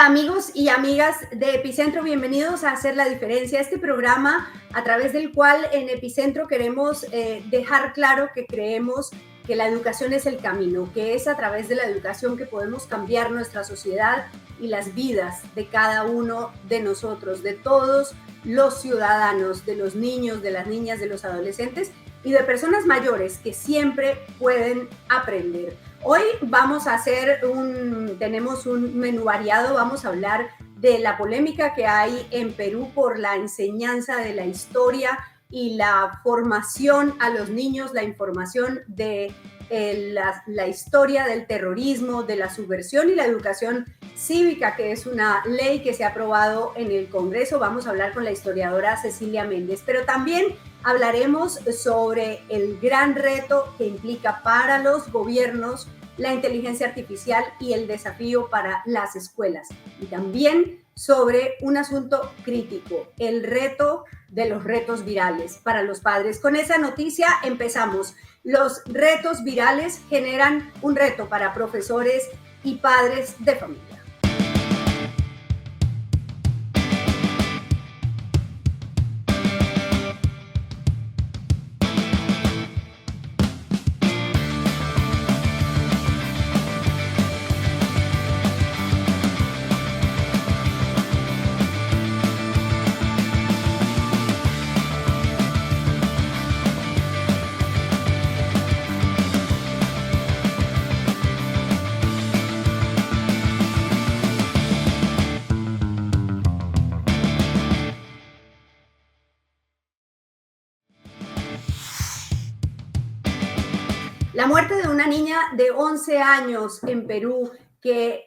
Hola amigos y amigas de Epicentro, bienvenidos a Hacer la Diferencia, este programa a través del cual en Epicentro queremos dejar claro que creemos que la educación es el camino, que es a través de la educación que podemos cambiar nuestra sociedad y las vidas de cada uno de nosotros, de todos los ciudadanos, de los niños, de las niñas, de los adolescentes y de personas mayores que siempre pueden aprender. Hoy vamos a tenemos un menú variado, vamos a hablar de la polémica que hay en Perú por la enseñanza de la historia y la formación a los niños, la información de la historia del terrorismo, de la subversión y la educación cívica, que es una ley que se ha aprobado en el Congreso. Vamos a hablar con la historiadora Cecilia Méndez, pero también hablaremos sobre el gran reto que implica para los gobiernos la inteligencia artificial y el desafío para las escuelas. Y también sobre un asunto crítico, el reto de los retos virales para los padres. Con esa noticia empezamos. Los retos virales generan un reto para profesores y padres de familia. La muerte de una niña de 11 años en Perú que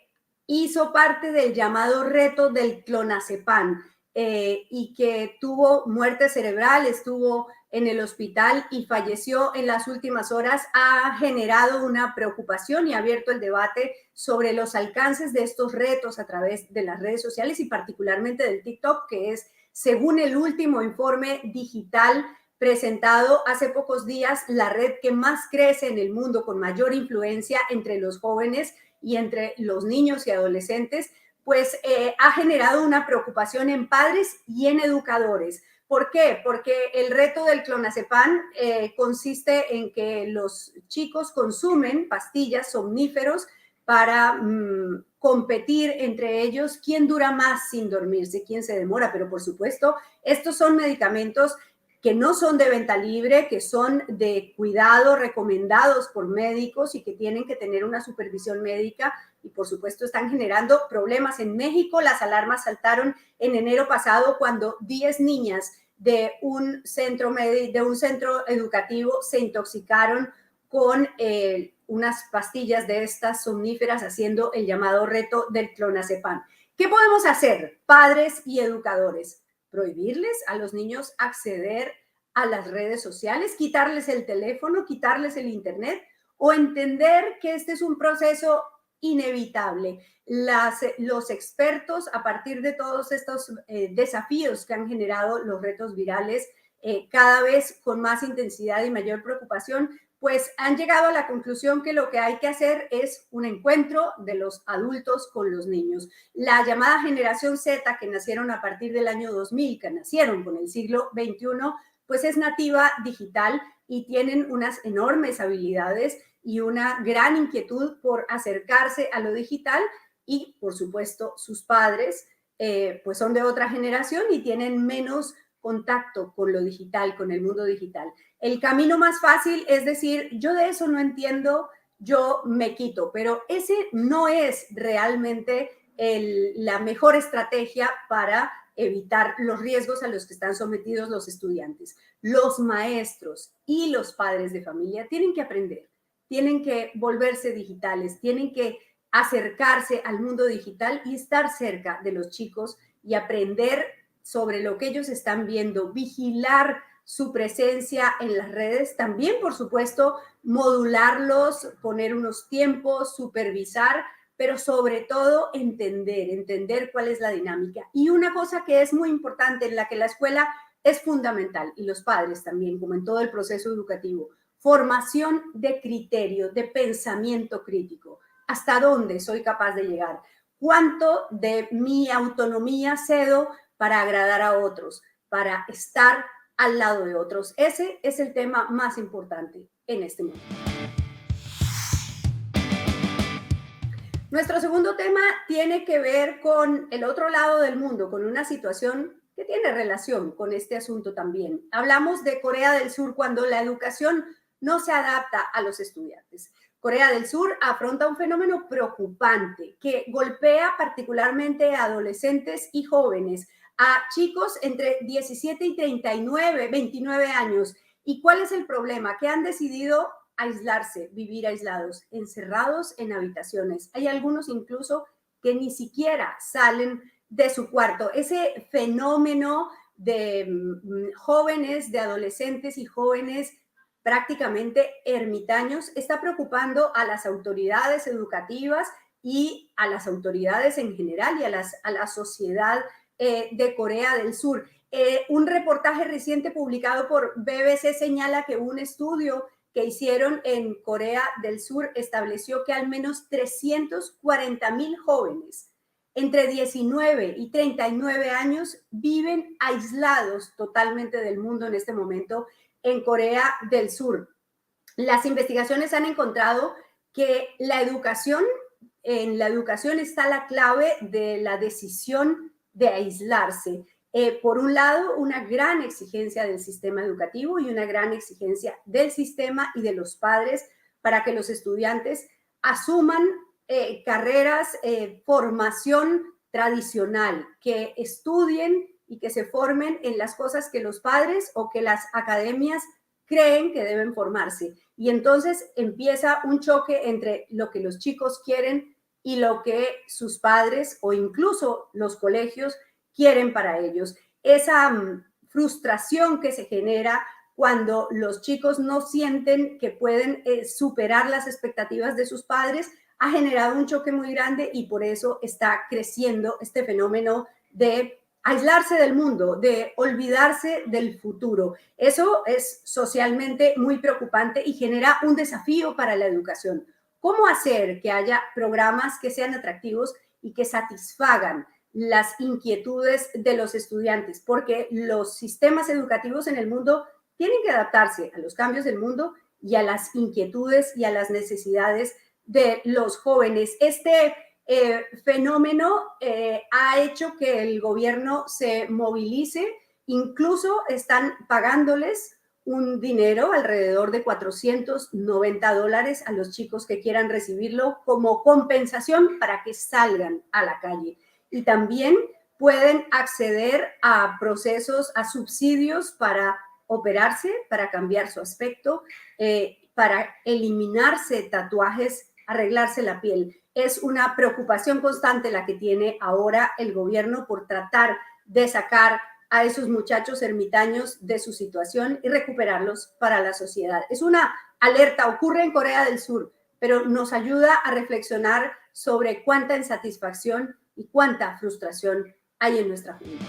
hizo parte del llamado reto del clonazepam y que tuvo muerte cerebral, estuvo en el hospital y falleció en las últimas horas, ha generado una preocupación y ha abierto el debate sobre los alcances de estos retos a través de las redes sociales y particularmente del TikTok, que es, según el último informe digital presentado hace pocos días, la red que más crece en el mundo, con mayor influencia entre los jóvenes y entre los niños y adolescentes, pues ha generado una preocupación en padres y en educadores. ¿Por qué? Porque el reto del clonazepam consiste en que los chicos consumen pastillas, somníferos, para competir entre ellos quién dura más sin dormirse, quién se demora, pero por supuesto, estos son medicamentos que no son de venta libre, que son de cuidado recomendados por médicos y que tienen que tener una supervisión médica y por supuesto están generando problemas. En México las alarmas saltaron en enero pasado cuando 10 niñas de un centro educativo se intoxicaron con unas pastillas de estas somníferas, haciendo el llamado reto del clonazepam. ¿Qué podemos hacer, padres y educadores? Prohibirles a los niños acceder a las redes sociales, quitarles el teléfono, quitarles el internet, o entender que este es un proceso inevitable. Los expertos, a partir de todos estos desafíos que han generado los retos virales, cada vez con más intensidad y mayor preocupación, pues han llegado a la conclusión que lo que hay que hacer es un encuentro de los adultos con los niños. La llamada generación Z, que nacieron a partir del año 2000, que nacieron con el siglo XXI, pues es nativa digital y tienen unas enormes habilidades y una gran inquietud por acercarse a lo digital y, por supuesto, sus padres pues son de otra generación y tienen menos contacto con lo digital, con el mundo digital. El camino más fácil es decir, yo de eso no entiendo, yo me quito, pero ese no es realmente la mejor estrategia para evitar los riesgos a los que están sometidos los estudiantes. Los maestros y los padres de familia tienen que aprender, tienen que volverse digitales, tienen que acercarse al mundo digital y estar cerca de los chicos y aprender sobre lo que ellos están viendo, vigilar su presencia en las redes, también por supuesto modularlos, poner unos tiempos, supervisar, pero sobre todo entender cuál es la dinámica. Y una cosa que es muy importante, en la que la escuela es fundamental, y los padres también, como en todo el proceso educativo, formación de criterio, de pensamiento crítico. ¿Hasta dónde soy capaz de llegar? cuánto de mi autonomía cedo para agradar a otros, para estar al lado de otros. Ese es el tema más importante en este momento. Nuestro segundo tema tiene que ver con el otro lado del mundo, con una situación que tiene relación con este asunto también. Hablamos de Corea del Sur cuando la educación no se adapta a los estudiantes. Corea del Sur afronta un fenómeno preocupante que golpea particularmente a adolescentes y jóvenes, a chicos entre 17 y 39, 29 años. ¿Y cuál es el problema? Que han decidido aislarse, vivir aislados, encerrados en habitaciones. Hay algunos incluso que ni siquiera salen de su cuarto. Ese fenómeno de jóvenes, de adolescentes y jóvenes prácticamente ermitaños está preocupando a las autoridades educativas y a las autoridades en general y a la sociedad de Corea del Sur. Un reportaje reciente publicado por BBC señala que un estudio que hicieron en Corea del Sur estableció que al menos 340,000 jóvenes entre 19 y 39 años viven aislados totalmente del mundo en este momento en Corea del Sur. Las investigaciones han encontrado que en la educación está la clave de la decisión de aislarse. Por un lado, una gran exigencia del sistema educativo y una gran exigencia del sistema y de los padres para que los estudiantes asuman carreras, formación tradicional, que estudien y que se formen en las cosas que los padres o que las academias creen que deben formarse. Y entonces empieza un choque entre lo que los chicos quieren y lo que sus padres o incluso los colegios quieren para ellos. Esa frustración que se genera cuando los chicos no sienten que pueden superar las expectativas de sus padres ha generado un choque muy grande y por eso está creciendo este fenómeno de aislarse del mundo, de olvidarse del futuro. Eso es socialmente muy preocupante y genera un desafío para la educación. ¿Cómo hacer que haya programas que sean atractivos y que satisfagan las inquietudes de los estudiantes? Porque los sistemas educativos en el mundo tienen que adaptarse a los cambios del mundo y a las inquietudes y a las necesidades de los jóvenes. Este fenómeno ha hecho que el gobierno se movilice, incluso están pagándoles un dinero, alrededor de $490 a los chicos que quieran recibirlo como compensación para que salgan a la calle. Y también pueden acceder a procesos, a subsidios para operarse, para cambiar su aspecto, para eliminarse tatuajes, arreglarse la piel. Es una preocupación constante la que tiene ahora el gobierno por tratar de sacar a esos muchachos ermitaños de su situación y recuperarlos para la sociedad. Es una alerta, ocurre en Corea del Sur, pero nos ayuda a reflexionar sobre cuánta insatisfacción y cuánta frustración hay en nuestra juventud.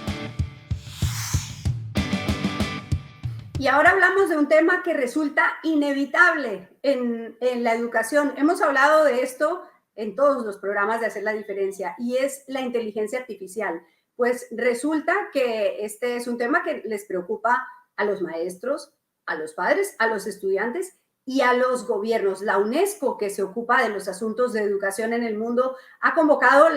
Y ahora hablamos de un tema que resulta inevitable en la educación. Hemos hablado de esto en todos los programas de Hacer la Diferencia y es la inteligencia artificial. Pues resulta que este es un tema que les preocupa a los maestros, a los padres, a los estudiantes y a los gobiernos. La UNESCO, que se ocupa de los asuntos de educación en el mundo, ha convocado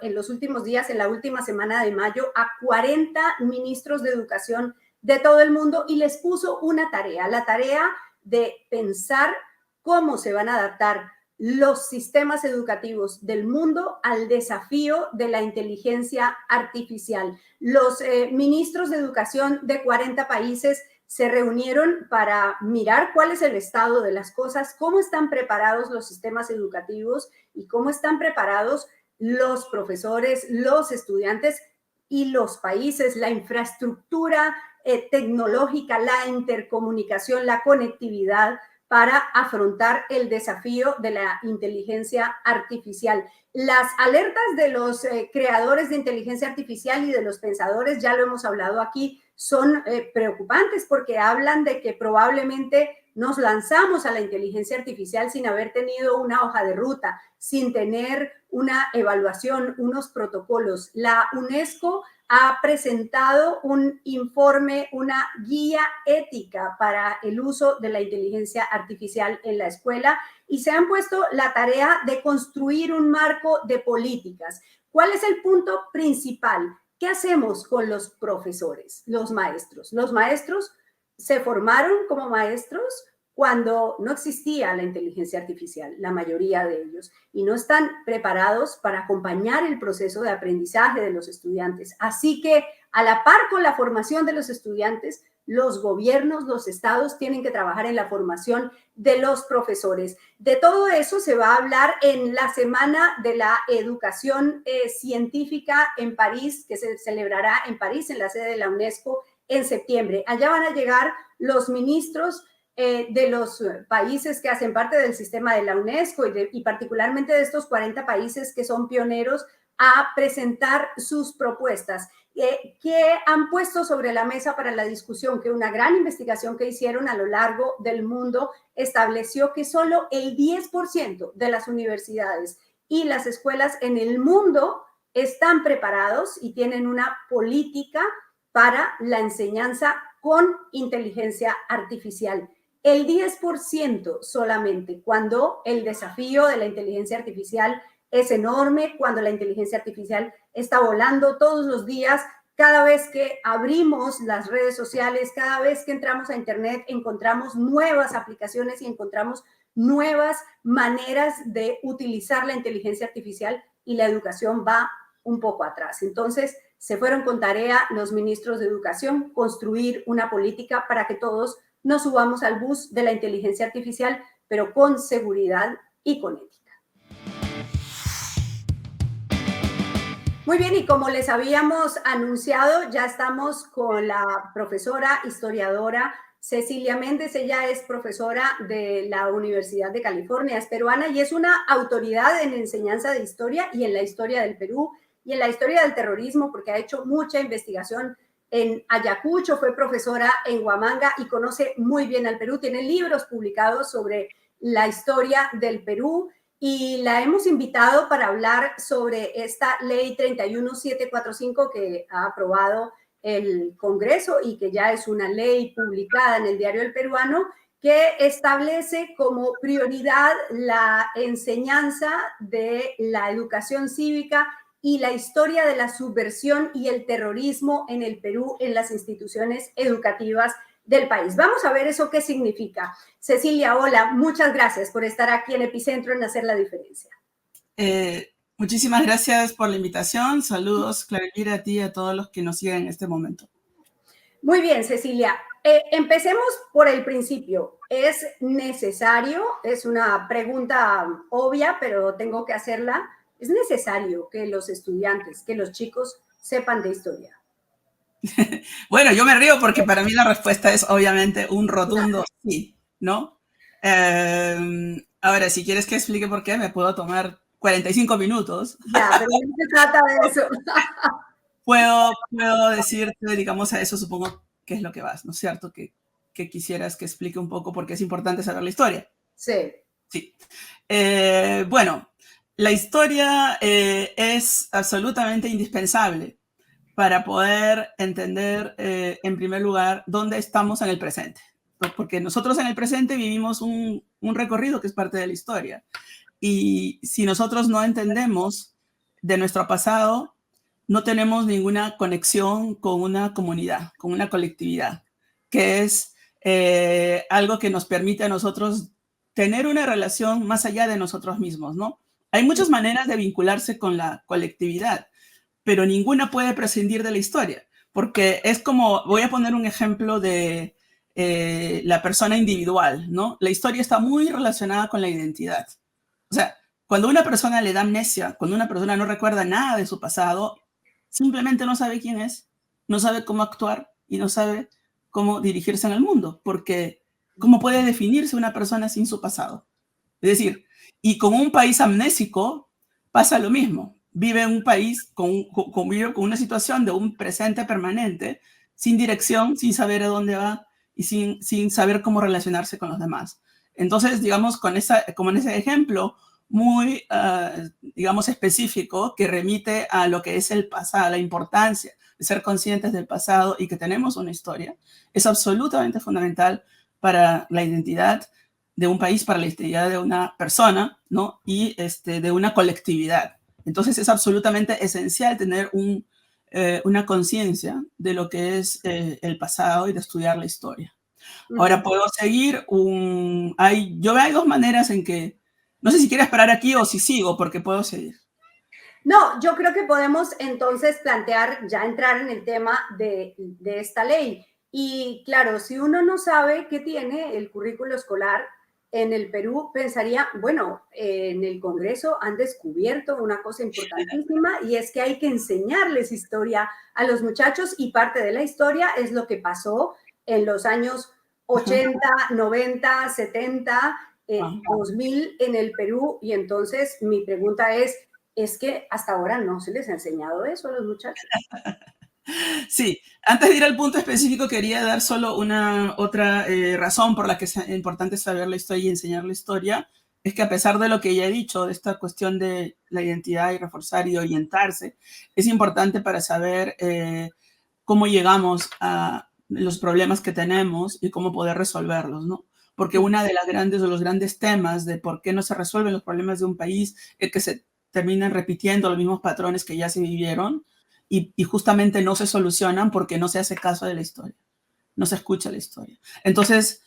en los últimos días, en la última semana de mayo, a 40 ministros de educación de todo el mundo y les puso una tarea, la tarea de pensar cómo se van a adaptar los sistemas educativos del mundo al desafío de la inteligencia artificial. Los ministros de educación de 40 países se reunieron para mirar cuál es el estado de las cosas, cómo están preparados los sistemas educativos y cómo están preparados los profesores, los estudiantes y los países, la infraestructura tecnológica, la intercomunicación, la conectividad para afrontar el desafío de la inteligencia artificial. Las alertas de los creadores de inteligencia artificial y de los pensadores, ya lo hemos hablado aquí, son preocupantes porque hablan de que probablemente nos lanzamos a la inteligencia artificial sin haber tenido una hoja de ruta, sin tener una evaluación, unos protocolos. La UNESCO ha presentado un informe, una guía ética para el uso de la inteligencia artificial en la escuela y se han puesto la tarea de construir un marco de políticas. ¿Cuál es el punto principal? ¿Qué hacemos con los profesores, los maestros? Los maestros se formaron como maestros cuando no existía la inteligencia artificial, la mayoría de ellos, y no están preparados para acompañar el proceso de aprendizaje de los estudiantes. Así que, a la par con la formación de los estudiantes, los gobiernos, los estados tienen que trabajar en la formación de los profesores. De todo eso se va a hablar en la Semana de la Educación Científica en París, que se celebrará en París, en la sede de la UNESCO, en septiembre. Allá van a llegar los ministros de los países que hacen parte del sistema de la UNESCO y particularmente de estos 40 países que son pioneros a presentar sus propuestas que han puesto sobre la mesa para la discusión, que una gran investigación que hicieron a lo largo del mundo estableció que solo el 10% de las universidades y las escuelas en el mundo están preparados y tienen una política para la enseñanza con inteligencia artificial. El 10% solamente, cuando el desafío de la inteligencia artificial es enorme, cuando la inteligencia artificial está volando todos los días, cada vez que abrimos las redes sociales, cada vez que entramos a internet, encontramos nuevas aplicaciones y encontramos nuevas maneras de utilizar la inteligencia artificial y la educación va un poco atrás. Entonces, se fueron con tarea los ministros de educación construir una política para que todos nos subamos al bus de la inteligencia artificial, pero con seguridad y con ética. Muy bien, y como les habíamos anunciado, ya estamos con la profesora historiadora Cecilia Méndez. Ella es profesora de la Universidad de California, es peruana y es una autoridad en enseñanza de historia y en la historia del Perú y en la historia del terrorismo, porque ha hecho mucha investigación en Ayacucho, fue profesora en Huamanga y conoce muy bien al Perú. Tiene libros publicados sobre la historia del Perú y la hemos invitado para hablar sobre esta ley 31745 que ha aprobado el Congreso y que ya es una ley publicada en el Diario El Peruano, que establece como prioridad la enseñanza de la educación cívica y la historia de la subversión y el terrorismo en el Perú en las instituciones educativas del país. Vamos a ver eso qué significa. Cecilia, hola, muchas gracias por estar aquí en Epicentro en Hacer la Diferencia. Muchísimas gracias por la invitación. Saludos, Clarelira, a ti y a todos los que nos siguen en este momento. Muy bien, Cecilia. Empecemos por el principio. ¿Es necesario? Es una pregunta obvia, pero tengo que hacerla. ¿Es necesario que los estudiantes, que los chicos sepan de historia? Bueno, yo me río porque para mí la respuesta es obviamente un rotundo sí, ¿no? Ahora, si quieres que explique por qué, me puedo tomar 45 minutos. Ya, pero no se trata de eso. Puedo decirte, digamos, a eso supongo que es lo que vas, ¿no es cierto? Que quisieras que explique un poco por qué es importante saber la historia. Sí. Sí. Bueno, la historia es absolutamente indispensable para poder entender, en primer lugar, dónde estamos en el presente. Porque nosotros en el presente vivimos un recorrido que es parte de la historia. Y si nosotros no entendemos de nuestro pasado, no tenemos ninguna conexión con una comunidad, con una colectividad, que es algo que nos permite a nosotros tener una relación más allá de nosotros mismos, ¿no? Hay muchas maneras de vincularse con la colectividad, pero ninguna puede prescindir de la historia, porque es como, voy a poner un ejemplo de la persona individual, ¿no? La historia está muy relacionada con la identidad. O sea, cuando una persona le da amnesia, cuando una persona no recuerda nada de su pasado, simplemente no sabe quién es, no sabe cómo actuar y no sabe cómo dirigirse en el mundo, porque ¿cómo puede definirse una persona sin su pasado? Es decir, y con un país amnésico pasa lo mismo. Vive en un país vive con una situación de un presente permanente, sin dirección, sin saber a dónde va y sin saber cómo relacionarse con los demás. Entonces, digamos, como en ese ejemplo muy, digamos, específico, que remite a lo que es el pasado, la importancia de ser conscientes del pasado y que tenemos una historia, es absolutamente fundamental para la identidad de un país, para la identidad de una persona, ¿no? Y de una colectividad. Entonces es absolutamente esencial tener una conciencia de lo que es el pasado y de estudiar la historia. Ahora puedo seguir yo veo hay dos maneras en que, no sé si quieres parar aquí o si sigo, porque puedo seguir. No, yo creo que podemos entonces plantear, ya entrar en el tema de esta ley. Y claro, si uno no sabe qué tiene el currículo escolar en el Perú, pensaría, bueno, en el Congreso han descubierto una cosa importantísima y es que hay que enseñarles historia a los muchachos y parte de la historia es lo que pasó en los años 80, 90, 70, 2000 en el Perú. Y entonces mi pregunta es que hasta ahora no se les ha enseñado eso a los muchachos. Sí, antes de ir al punto específico, quería dar solo una otra razón por la que es importante saber la historia y enseñar la historia. Es que a pesar de lo que ya he dicho, de esta cuestión de la identidad y reforzar y orientarse, es importante para saber cómo llegamos a los problemas que tenemos y cómo poder resolverlos, ¿no? Porque una de los grandes temas de por qué no se resuelven los problemas de un país es que se terminan repitiendo los mismos patrones que ya se vivieron y justamente no se solucionan porque no se hace caso de la historia, no se escucha la historia. Entonces,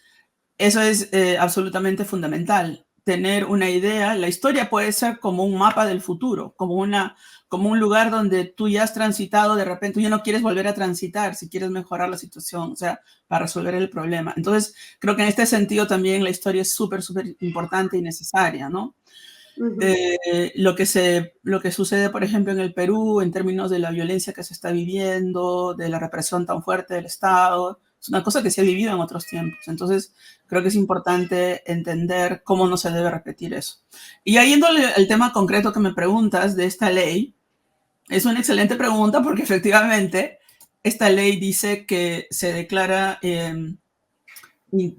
eso es absolutamente fundamental, tener una idea. La historia puede ser como un mapa del futuro, como un lugar donde tú ya has transitado, de repente tú ya no quieres volver a transitar, si quieres mejorar la situación, o sea, para resolver el problema. Entonces, creo que en este sentido también la historia es súper, súper importante y necesaria, ¿no? Lo que sucede, por ejemplo, en el Perú, en términos de la violencia que se está viviendo, de la represión tan fuerte del Estado, es una cosa que se ha vivido en otros tiempos. Entonces, creo que es importante entender cómo no se debe repetir eso. Y ahí yendo al tema concreto que me preguntas de esta ley, es una excelente pregunta porque efectivamente esta ley dice que se declara de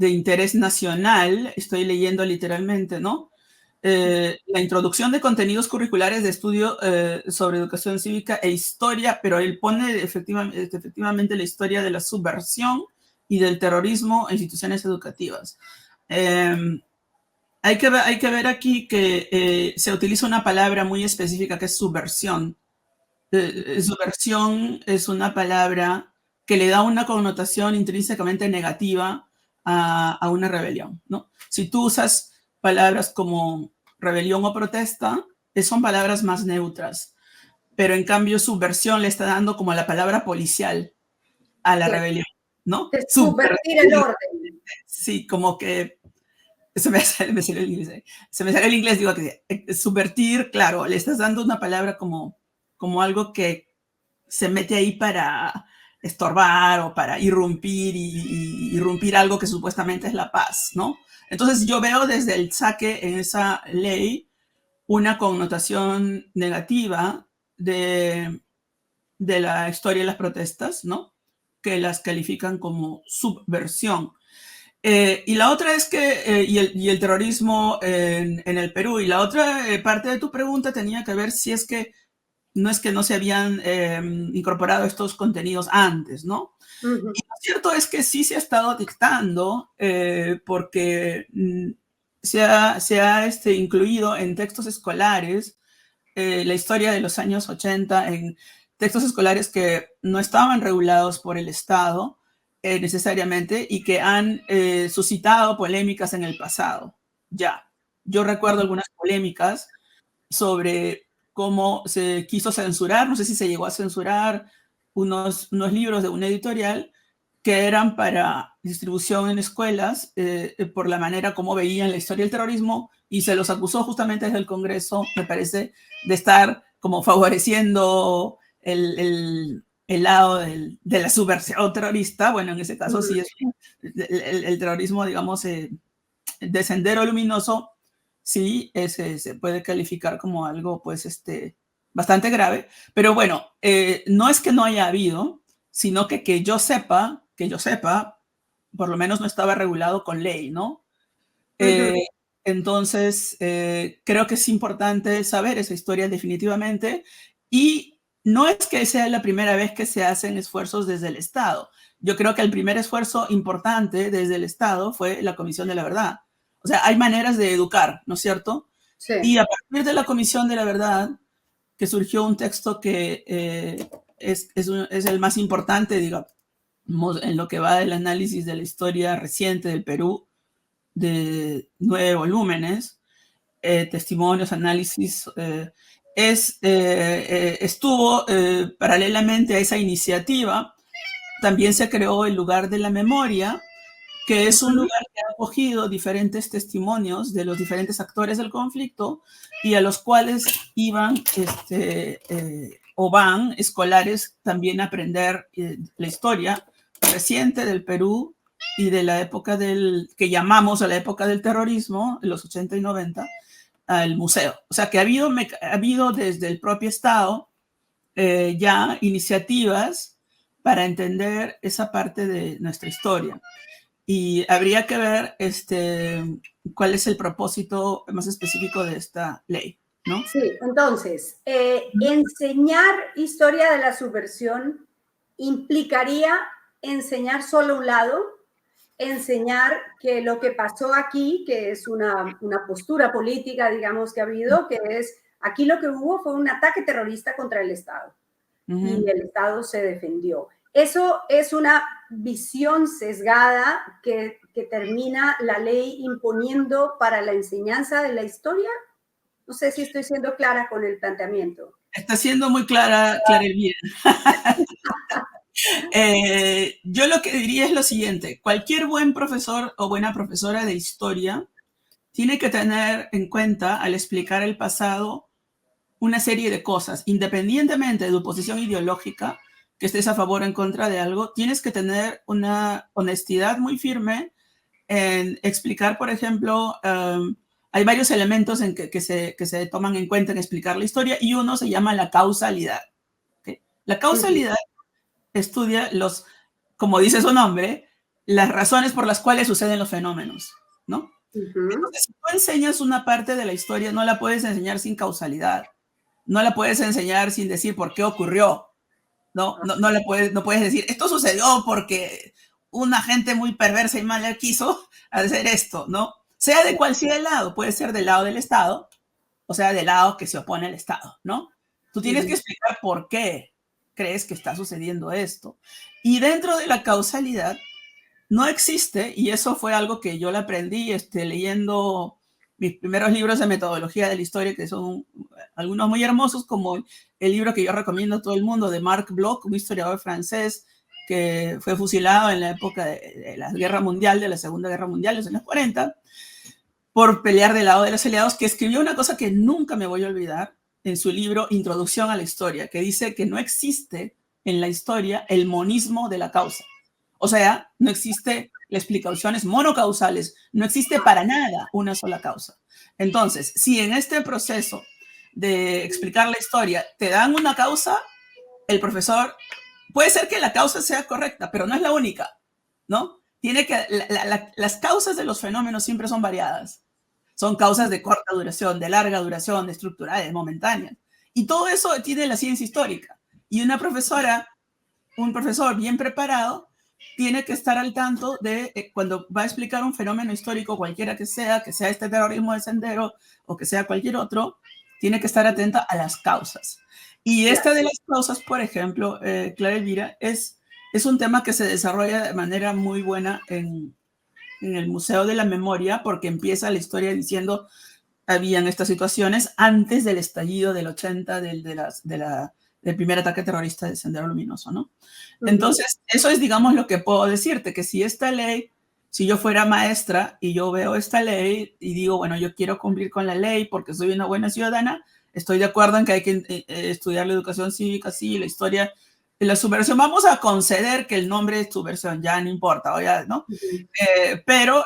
interés nacional, estoy leyendo literalmente, ¿no? La introducción de contenidos curriculares de estudio sobre educación cívica e historia, pero él pone efectivamente la historia de la subversión y del terrorismo en instituciones educativas. Hay que ver aquí que se utiliza una palabra muy específica que es subversión. Subversión es una palabra que le da una connotación intrínsecamente negativa a una rebelión, ¿no? Si tú usas palabras como rebelión o protesta, son palabras más neutras, pero en cambio subversión le está dando como la palabra policial a la rebelión, ¿no? De subvertir el Subvertir, orden. sí, como que me salió el inglés, se me salió el inglés, digo que subvertir, claro, le estás dando una palabra como algo que se mete ahí para estorbar o para irrumpir y irrumpir algo que supuestamente es la paz, ¿no? Entonces yo veo desde el saque en esa ley una connotación negativa de la historia de las protestas, ¿no? Que las califican como subversión. Y la otra es que, y el terrorismo en el Perú, y la otra parte de tu pregunta tenía que ver si es que no se habían incorporado estos contenidos antes, ¿no? Y lo cierto es que sí se ha estado dictando porque se ha incluido en textos escolares la historia de los años 80 en textos escolares que no estaban regulados por el Estado necesariamente y que han suscitado polémicas en el pasado. Ya, yo recuerdo algunas polémicas sobre cómo se quiso censurar, no sé si se llegó a censurar unos libros de una editorial que eran para distribución en escuelas por la manera como veían la historia del terrorismo y se los acusó justamente desde el Congreso, me parece, de estar como favoreciendo el lado de la subversión terrorista. Bueno, en ese caso sí es el terrorismo, digamos, de Sendero Luminoso, sí se puede calificar como algo, pues, bastante grave. Pero bueno, no es que no haya habido, sino que yo sepa, por lo menos no estaba regulado con ley, ¿no? Ujú. Entonces, creo que es importante saber esa historia definitivamente, y no es que sea la primera vez que se hacen esfuerzos desde el Estado. Yo creo que el primer esfuerzo importante desde el Estado fue la Comisión de la Verdad. O sea, hay maneras de educar, ¿no es cierto? Y Sí. a partir de la Comisión de la Verdad, que surgió un texto que es el más importante, digamos, en lo que va del análisis de la historia reciente del Perú, de 9 volúmenes, testimonios, análisis, estuvo paralelamente a esa iniciativa. También se creó el lugar de la memoria, que es un Ujú. lugar que ha acogido diferentes testimonios de los diferentes actores del conflicto y a los cuales iban o van escolares también a aprender la historia reciente del Perú y de la época que llamamos a la época del terrorismo, en los 80 y 90, al museo. O sea que ha habido desde el propio Estado ya iniciativas para entender esa parte de nuestra historia. Y habría que ver cuál es el propósito más específico de esta ley, ¿no? Sí, entonces, enseñar historia de la subversión implicaría enseñar solo un lado, enseñar que lo que pasó aquí, que es una postura política, digamos, que ha habido, que es, aquí lo que hubo fue un ataque terrorista contra el Estado y el Estado se defendió. Eso es una visión sesgada que termina la ley imponiendo para la enseñanza de la historia. No sé si estoy siendo clara con el planteamiento. Está siendo muy clara, Elvira. Yo lo que diría es lo siguiente: cualquier buen profesor o buena profesora de historia tiene que tener en cuenta, al explicar el pasado, una serie de cosas. Independientemente de tu posición ideológica, que estés a favor o en contra de algo, tienes que tener una honestidad muy firme en explicar, por ejemplo, hay varios elementos que se toman en cuenta en explicar la historia, y uno se llama la causalidad. ¿Okay? La causalidad estudia como dice su nombre, las razones por las cuales suceden los fenómenos, ¿no? Entonces, si tú enseñas una parte de la historia, no la puedes enseñar sin causalidad, no la puedes enseñar sin decir por qué ocurrió, no puedes decir, esto sucedió porque una gente muy perversa y mala quiso hacer esto, ¿no? Sea de cual sea el lado, puede ser del lado del Estado, o sea, del lado que se opone al Estado, ¿no? Tú tienes que explicar por qué crees que está sucediendo esto. Y dentro de la causalidad no existe, y eso fue algo que yo le aprendí leyendo mis primeros libros de metodología de la historia, que son algunos muy hermosos, como el libro que yo recomiendo a todo el mundo, de Marc Bloch, un historiador francés que fue fusilado en la época de la Guerra Mundial, de la Segunda Guerra Mundial, en los años 40, por pelear del lado de los aliados, que escribió una cosa que nunca me voy a olvidar en su libro Introducción a la Historia, que dice que no existe en la historia el monismo de la causa. O sea, no existe las explicaciones monocausales, no existe para nada una sola causa. Entonces, si en este proceso de explicar la historia te dan una causa, el profesor, puede ser que la causa sea correcta, pero no es la única, ¿no? Las causas de los fenómenos siempre son variadas. Son causas de corta duración, de larga duración, de estructurales, momentáneas. Y todo eso tiene la ciencia histórica. Y un profesor bien preparado, tiene que estar al tanto de cuando va a explicar un fenómeno histórico, cualquiera que sea este terrorismo de Sendero o que sea cualquier otro, tiene que estar atenta a las causas. Y esta de las causas, por ejemplo, Clara Elvira, es un tema que se desarrolla de manera muy buena en el Museo de la Memoria, porque empieza la historia diciendo habían estas situaciones antes del estallido del 80 del primer ataque terrorista de Sendero Luminoso, ¿no? Entonces, eso es, digamos, lo que puedo decirte, que si esta ley, si yo fuera maestra y yo veo esta ley y digo, bueno, yo quiero cumplir con la ley porque soy una buena ciudadana, estoy de acuerdo en que hay que estudiar la educación cívica, sí, la historia, la subversión. Vamos a conceder que el nombre es subversión, ya no importa, ya, ¿no? Pero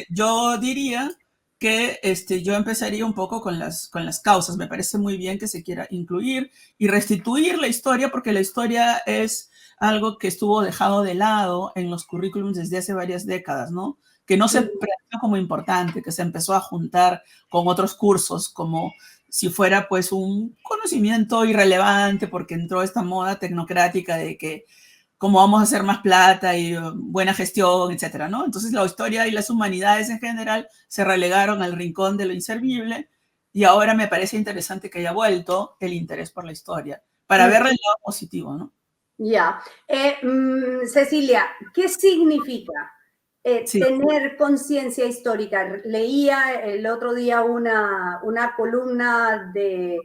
yo diría que yo empezaría un poco con las causas. Me parece muy bien que se quiera incluir y restituir la historia, porque la historia es algo que estuvo dejado de lado en los currículums desde hace varias décadas, ¿no? Que no se previó como importante, que se empezó a juntar con otros cursos como si fuera pues un conocimiento irrelevante porque entró esta moda tecnocrática de que cómo vamos a hacer más plata y buena gestión, etcétera, ¿no? Entonces la historia y las humanidades en general se relegaron al rincón de lo inservible y ahora me parece interesante que haya vuelto el interés por la historia para ver el lado positivo, ¿no? Ya. Cecilia, ¿qué significa Sí. tener conciencia histórica? Leía el otro día una columna de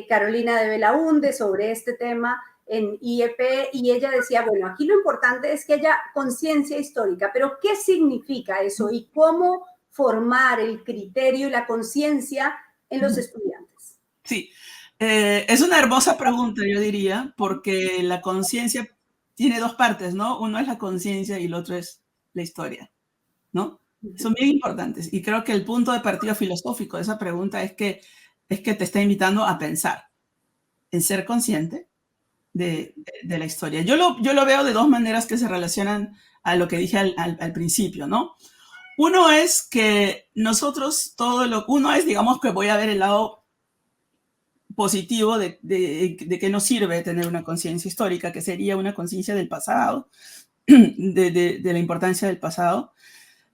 Carolina de Belaunde sobre este tema en IEP y ella decía, bueno, aquí lo importante es que haya conciencia histórica, pero ¿qué significa eso y cómo formar el criterio y la conciencia en los estudiantes? Sí, es una hermosa pregunta, yo diría, porque la conciencia tiene dos partes, ¿no? Uno es la conciencia y el otro es la historia, ¿no? Son bien importantes y creo que el punto de partida filosófico de esa pregunta es que te está invitando a pensar, en ser consciente de la historia. Yo lo veo de dos maneras que se relacionan a lo que dije al principio, ¿no? Uno es que nosotros uno es, digamos, que voy a ver el lado positivo de que nos sirve tener una conciencia histórica, que sería una conciencia del pasado, de la importancia del pasado,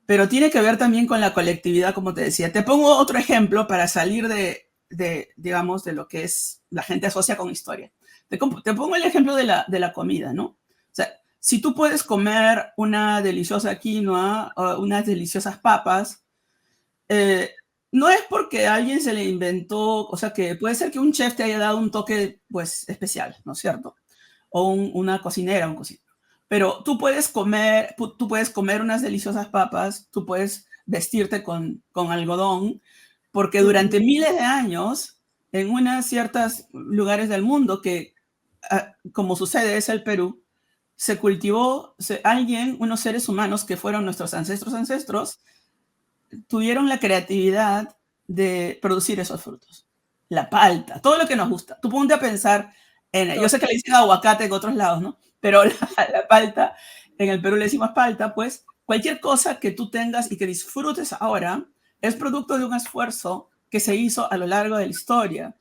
pero tiene que ver también con la colectividad, como te decía. Te pongo otro ejemplo para salir digamos, de lo que es la gente asocia con historia. Te pongo el ejemplo de la comida, ¿no? O sea, si tú puedes comer una deliciosa quinoa o unas deliciosas papas, no es porque a alguien se le inventó, o sea, que puede ser que un chef te haya dado un toque, pues, especial, ¿no es cierto? O una cocinera, un cocinero. Pero tú puedes comer unas deliciosas papas, tú puedes vestirte con algodón, porque durante miles de años, en unos ciertos lugares del mundo, que como sucede es el Perú, se cultivó, unos seres humanos que fueron nuestros ancestros, tuvieron la creatividad de producir esos frutos. La palta, todo lo que nos gusta. Tú ponte a pensar yo sé que le dicen aguacate en otros lados, ¿no? Pero la palta, en el Perú le decimos palta, pues cualquier cosa que tú tengas y que disfrutes ahora es producto de un esfuerzo que se hizo a lo largo de la historia,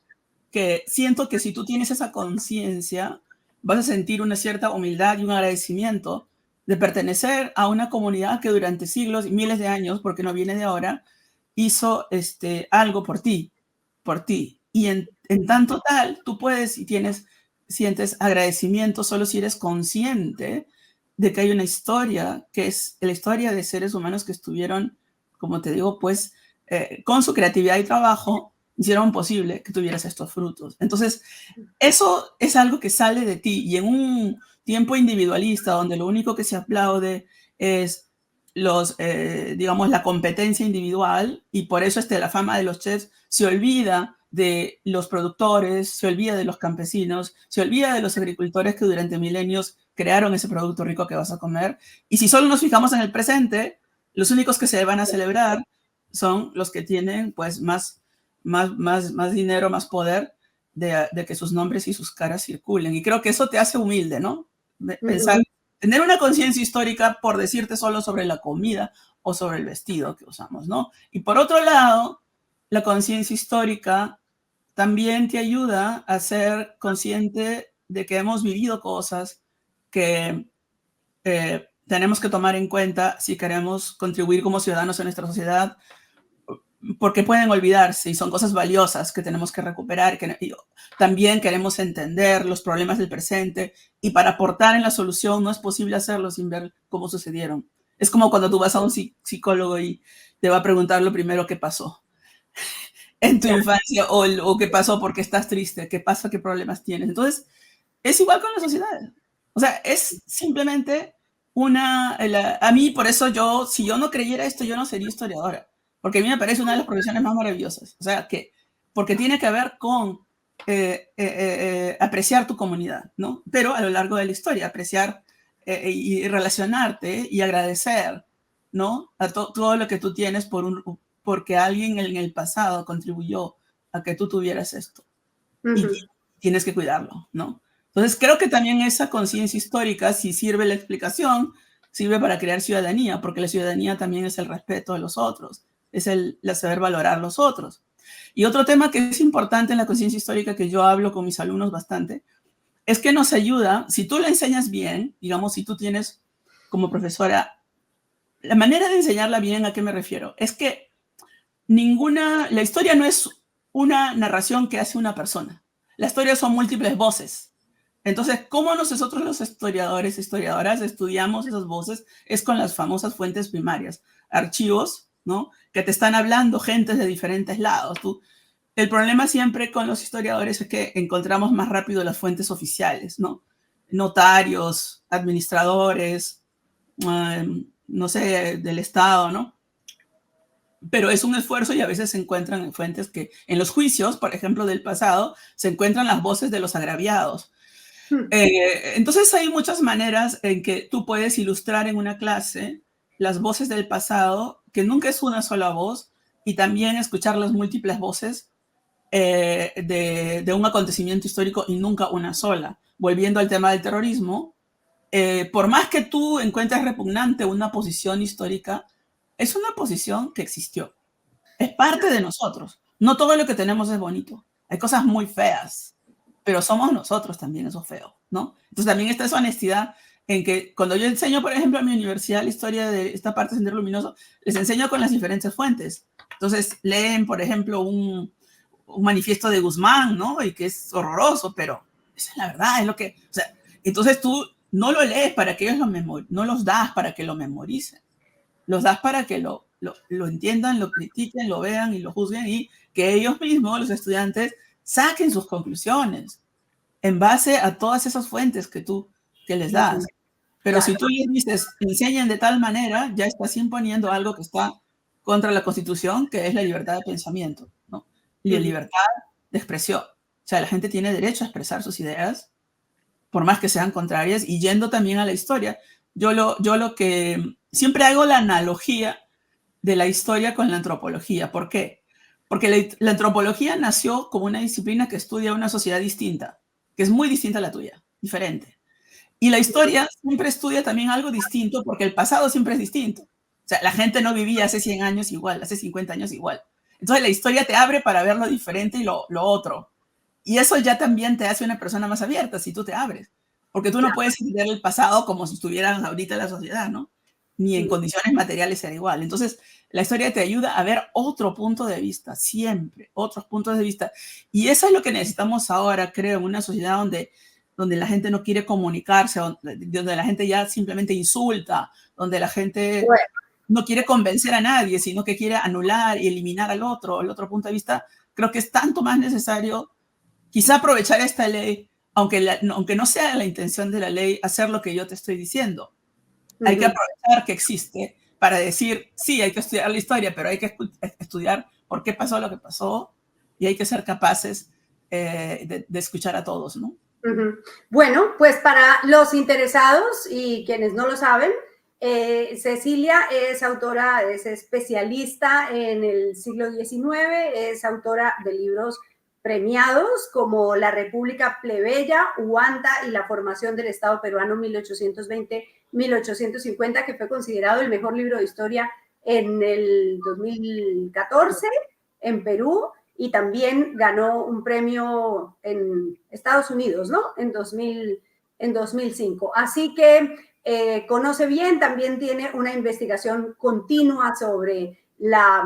que siento que si tú tienes esa conciencia, vas a sentir una cierta humildad y un agradecimiento de pertenecer a una comunidad que durante siglos y miles de años, porque no viene de ahora, hizo algo por ti. Y en tanto tal, tú puedes y sientes agradecimiento solo si eres consciente de que hay una historia, que es la historia de seres humanos que estuvieron, como te digo, pues con su creatividad y trabajo, hicieron posible que tuvieras estos frutos. Entonces, eso es algo que sale de ti y en un tiempo individualista donde lo único que se aplaude es digamos, la competencia individual y por eso la fama de los chefs se olvida de los productores, se olvida de los campesinos, se olvida de los agricultores que durante milenios crearon ese producto rico que vas a comer. Y si solo nos fijamos en el presente, los únicos que se van a celebrar son los que tienen pues más dinero, más poder de que sus nombres y sus caras circulen. Y creo que eso te hace humilde, ¿no? Pensar, tener una conciencia histórica por decirte solo sobre la comida o sobre el vestido que usamos, ¿no? Y por otro lado, la conciencia histórica también te ayuda a ser consciente de que hemos vivido cosas que tenemos que tomar en cuenta si queremos contribuir como ciudadanos en nuestra sociedad, porque pueden olvidarse y son cosas valiosas que tenemos que recuperar. Y también queremos entender los problemas del presente y para aportar en la solución no es posible hacerlo sin ver cómo sucedieron. Es como cuando tú vas a un psicólogo y te va a preguntar lo primero qué pasó en tu infancia o qué pasó porque estás triste, qué pasa, qué problemas tienes. Entonces, es igual con la sociedad. O sea, es simplemente a mí, por eso si yo no creyera esto, yo no sería historiadora. Porque a mí me parece una de las profesiones más maravillosas. O sea, porque tiene que ver con apreciar tu comunidad, ¿no? Pero a lo largo de la historia, apreciar y relacionarte y agradecer, ¿no? A todo lo que tú tienes porque alguien en el pasado contribuyó a que tú tuvieras esto. Y tienes que cuidarlo, ¿no? Entonces, creo que también esa conciencia histórica, si sirve la explicación, sirve para crear ciudadanía, porque la ciudadanía también es el respeto de los otros, es el saber valorar a los otros. Y otro tema que es importante en la conciencia histórica, que yo hablo con mis alumnos bastante, es que nos ayuda, si tú le enseñas bien, digamos, si tú tienes como profesora, la manera de enseñarla bien, ¿a qué me refiero? Es que la historia no es una narración que hace una persona. La historia son múltiples voces. Entonces, ¿cómo nosotros los historiadores, historiadoras, estudiamos esas voces? Es con las famosas fuentes primarias, archivos, ¿no? Que te están hablando gentes de diferentes lados. El problema siempre con los historiadores es que encontramos más rápido las fuentes oficiales, ¿no? Notarios, administradores, no sé, del Estado, ¿no? Pero es un esfuerzo y a veces se encuentran fuentes que en los juicios, por ejemplo, del pasado, se encuentran las voces de los agraviados. Entonces hay muchas maneras en que tú puedes ilustrar en una clase las voces del pasado, que nunca es una sola voz, y también escuchar las múltiples voces de un acontecimiento histórico y nunca una sola. Volviendo al tema del terrorismo, por más que tú encuentres repugnante una posición histórica, es una posición que existió. Es parte de nosotros. No todo lo que tenemos es bonito. Hay cosas muy feas, pero somos nosotros también esos feos, ¿no? Entonces también está esa honestidad en que cuando yo enseño, por ejemplo, a mi universidad la historia de esta parte de Sendero Luminoso, les enseño con las diferentes fuentes. Entonces leen, por ejemplo, un manifiesto de Guzmán, ¿no? Y que es horroroso, pero esa es la verdad, es lo que... O sea, entonces tú no lo lees para que ellos no los das para que lo memoricen, los das para que lo entiendan, lo critiquen, lo vean y lo juzguen y que ellos mismos, los estudiantes, saquen sus conclusiones en base a todas esas fuentes que les das. Pero Claro. si tú les dices, enseñen de tal manera, ya estás imponiendo algo que está contra la Constitución, que es la libertad de pensamiento, ¿no? Y la libertad de expresión. O sea, la gente tiene derecho a expresar sus ideas, por más que sean contrarias, y yendo también a la historia. Yo lo que siempre hago la analogía de la historia con la antropología. ¿Por qué? Porque la antropología nació como una disciplina que estudia una sociedad distinta, que es muy distinta a la tuya, diferente. Y la historia siempre estudia también algo distinto porque el pasado siempre es distinto. O sea, la gente no vivía hace 100 años igual, hace 50 años igual. Entonces la historia te abre para ver lo diferente y lo otro. Y eso ya también te hace una persona más abierta si tú te abres. Porque tú no puedes entender el pasado como si estuvieran ahorita en la sociedad, ¿no? Ni en condiciones materiales será igual. Entonces, la historia te ayuda a ver otro punto de vista, siempre, otros puntos de vista. Y eso es lo que necesitamos ahora, creo, en una sociedad donde la gente no quiere comunicarse, donde la gente ya simplemente insulta, donde la gente no quiere convencer a nadie, sino que quiere anular y eliminar el otro punto de vista. Creo que es tanto más necesario quizá aprovechar esta ley, aunque no sea la intención de la ley, hacer lo que yo te estoy diciendo. Hay que aprovechar que existe para decir, sí, hay que estudiar la historia, pero hay que estudiar por qué pasó lo que pasó y hay que ser capaces de escuchar a todos, ¿no? Bueno, pues para los interesados y quienes no lo saben, Cecilia es autora, es especialista en el siglo XIX, es autora de libros premiados como La República Plebeya, Huanta y la formación del Estado peruano 1820-1850, que fue considerado el mejor libro de historia en el 2014 en Perú, y también ganó un premio en Estados Unidos, ¿no? En 2005. Así que conoce bien, también tiene una investigación continua sobre la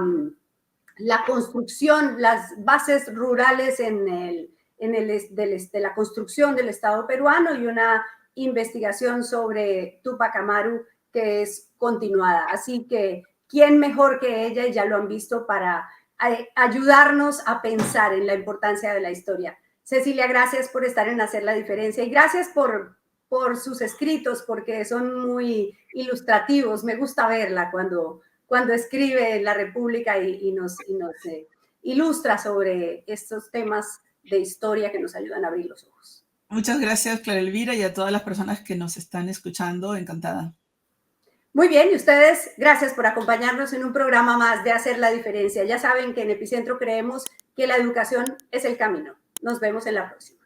construcción, las bases rurales de la construcción del Estado peruano y una investigación sobre Túpac Amaru que es continuada. Así que, ¿quién mejor que ella? Y ya lo han visto para ayudarnos a pensar en la importancia de la historia. Cecilia, gracias por estar en Hacer la Diferencia y gracias por sus escritos porque son muy ilustrativos. Me gusta verla cuando escribe La República y nos ilustra sobre estos temas de historia que nos ayudan a abrir los ojos. Muchas gracias, Clara Elvira, y a todas las personas que nos están escuchando. Encantada. Muy bien, y ustedes, gracias por acompañarnos en un programa más de Hacer la Diferencia. Ya saben que en Epicentro creemos que la educación es el camino. Nos vemos en la próxima.